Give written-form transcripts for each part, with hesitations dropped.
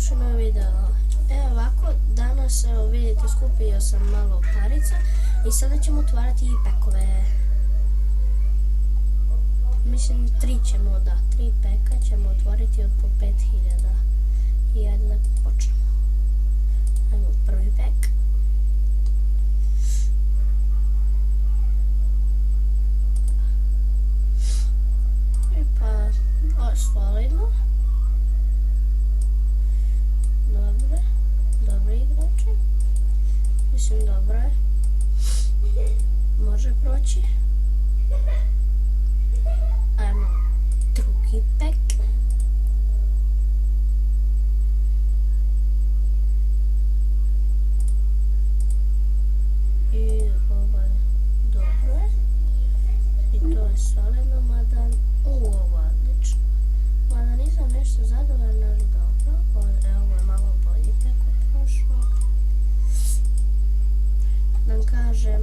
dobrodošli na video. Evo ovako, danas evo vidite skupio sam malo parica i sada ćemo otvarati i pekove. Mislim 3 ćemo, da, 3 peka ćemo otvoriti od po 5000. I ajde da počnemo. Ajmo prvi pek. I pa, solidno. Dobre igrače. Mislim dobro je. Može proći. Ajmo drugi pek. I ovo je dobro je. I to je solidno, mada ovo odlično. Mada nisam nešto zadovoljna, ali dobro. Evo je malo bolji pek od prošlog. Da vam kažem,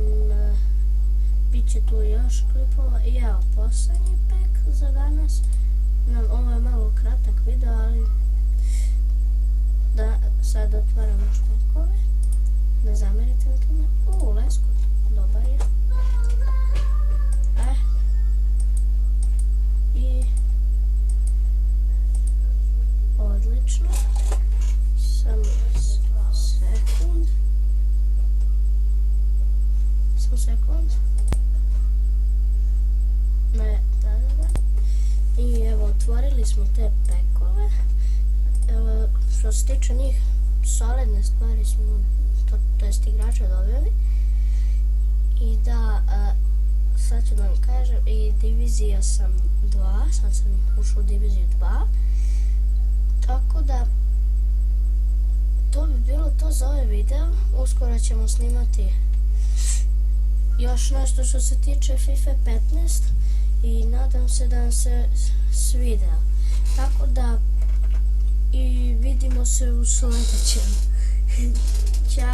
bit će tu još klipova. I evo posljednji pek za danas. Ovo je malo kratak video, ali da sad otvaramo štekove. Ne zamerite na tome. Lesku, dobar je. I odlično. Samo sekund. I evo, otvorili smo te pekove. Evo, što se tiče njih, solidne stvari smo, to jest igrače dobili. I da, sad ću da vam kažem, i divizija sam 2, sad sam ušao u diviziju 2. Tako da, to bi bilo to za ovaj video. Uskoro ćemo snimati još nešto što se tiče FIFA 15 i nadam se da vam se svideo. Tako da, i vidimo se u sljedećem. Ćao!